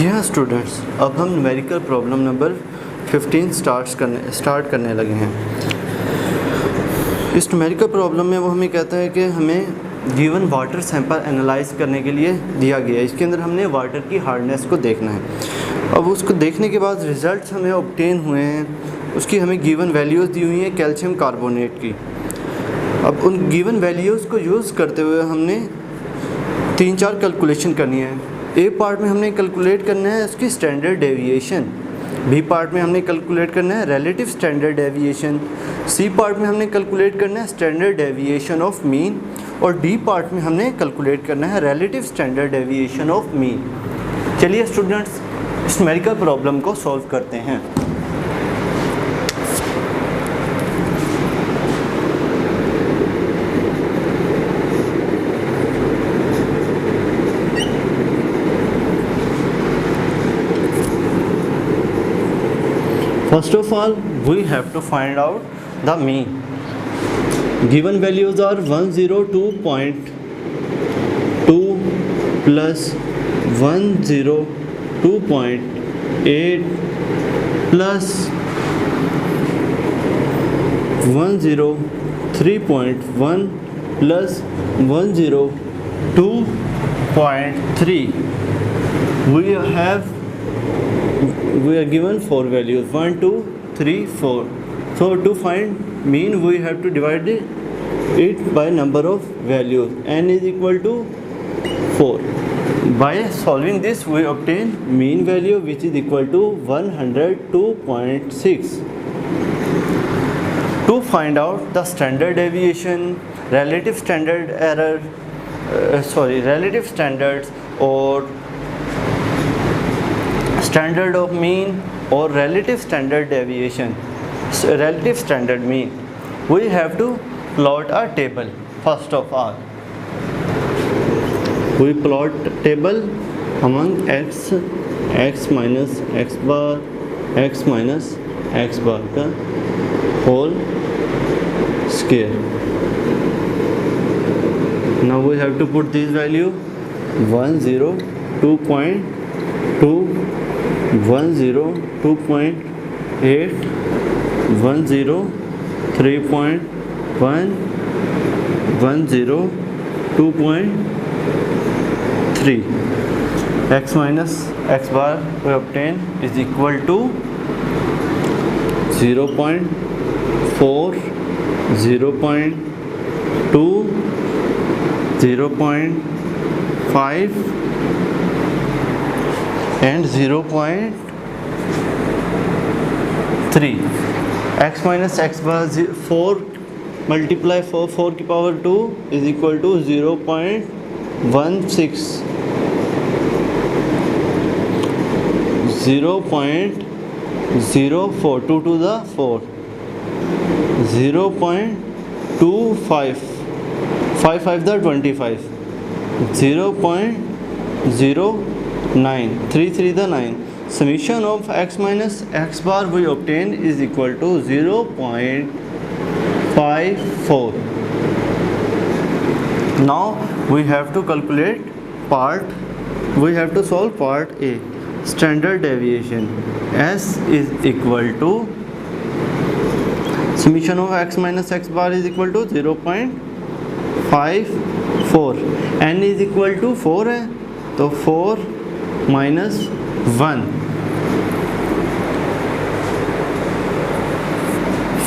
जी हाँ स्टूडेंट्स, अब हम न्यूमेरिकल प्रॉब्लम नंबर 15 स्टार्ट करने लगे हैं। इस न्यूमेरिकल प्रॉब्लम में वो हमें कहता है कि हमें गिवन वाटर सैंपल एनालाइज करने के लिए दिया गया है। इसके अंदर हमने वाटर की हार्डनेस को देखना है। अब उसको देखने के बाद रिज़ल्ट्स हमें ऑब्टेन हुए हैं, उसकी हमें गिवन वैल्यूज़ दी हुई हैं कैल्शियम कार्बोनेट की। अब उन गिवन वैल्यूज़ को यूज़ करते हुए हमने 3-4 कैलकुलेशन करनी है। ए पार्ट में हमने कैलकुलेट करना है उसकी स्टैंडर्ड डेविएशन, बी पार्ट में हमने कैलकुलेट करना है relative standard deviation, C part में हमने कैलकुलेट करना है स्टैंडर्ड डेविएशन ऑफ मीन और डी पार्ट में हमने कैलकुलेट करना है relative standard deviation of mean. चलिए स्टूडेंट्स, इस न्यूमेरिकल प्रॉब्लम को सॉल्व करते हैं। First of all, we have to find out the mean. Given values are 102.2 plus 102.8 plus 103.1 plus 102.3. We are given 4 values 1, 2, 3, 4. So to find mean we have to divide it by number of values. N is equal to 4. By solving this we obtain mean value which is equal to 102.6. To find out the standard deviation, relative standard error, relative standards or standard of mean or relative standard deviation, relative standard mean, we have to plot a table. First of all, we plot table among x minus x bar, x minus x bar का whole square. Now we have to put this value 102.2, 102.8, 103.1, 102.3. X minus x bar we obtain is equal to 0.4, 0.2, 0.5 and 0.3. X minus x bar 4 multiply 4 की power 2 is equal to 0.16, 0.04, 2 to the 4, 0.25, 5 the 25, 0.09, 3 the 9. Summation of x minus x bar we obtain is equal to 0.54. Now we have to calculate we have to solve part A. Standard deviation S is equal to summation of x minus x bar is equal to 0.54. N is equal to 4 है तो 4 minus 1,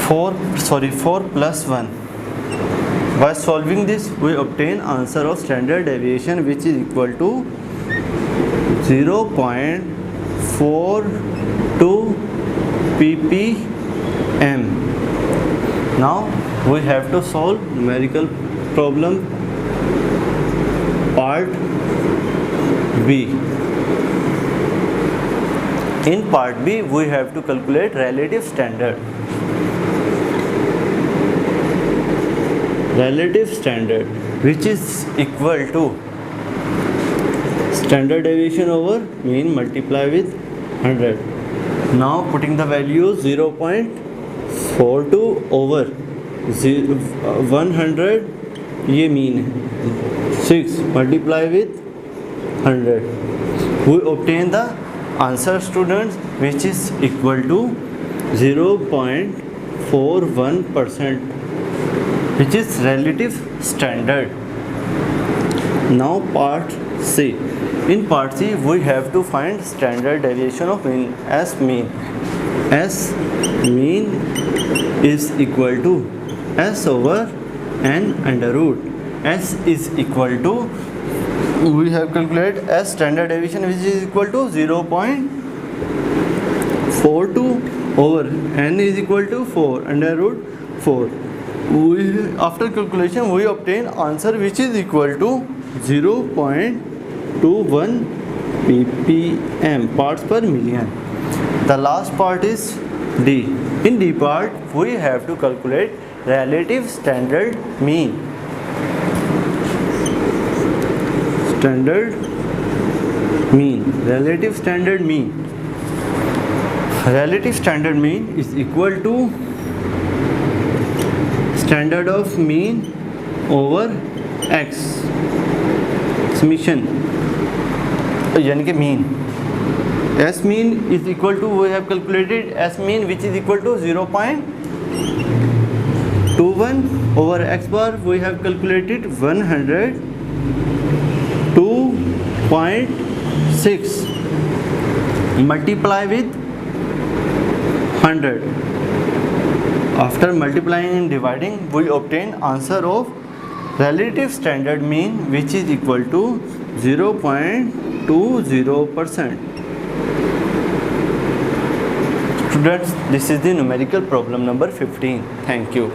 4 plus 1. By solving this we obtain answer of standard deviation which is equal to 0.42 ppm. Now we have to solve numerical problem part B. In part B we have to calculate relative standard. Relative standard which is equal to standard deviation over mean multiply with 100. Now putting the value 0.42 over 100, ये mean है, 6 multiply with 100, we obtain the answer students, which is equal to 0.41%, which is relative standard. Now part C. In part C we have to find standard deviation of mean. S mean is equal to S over n under root. S is equal to, we have calculated S standard deviation, which is equal to 0.42 over n is equal to 4 under root 4. After calculation we obtain answer which is equal to 0.21 ppm, parts per million. The last part is D. In D part we have to calculate relative standard mean. Relative standard mean is equal to standard of mean over x summation, यानी कि mean. S mean is equal to, we have calculated S mean which is equal to 0.21 over x bar, we have calculated 102.6 multiply with 100. After multiplying and dividing we obtain answer of relative standard mean which is equal to 0.20%. Students, this is the numerical problem number 15. Thank you.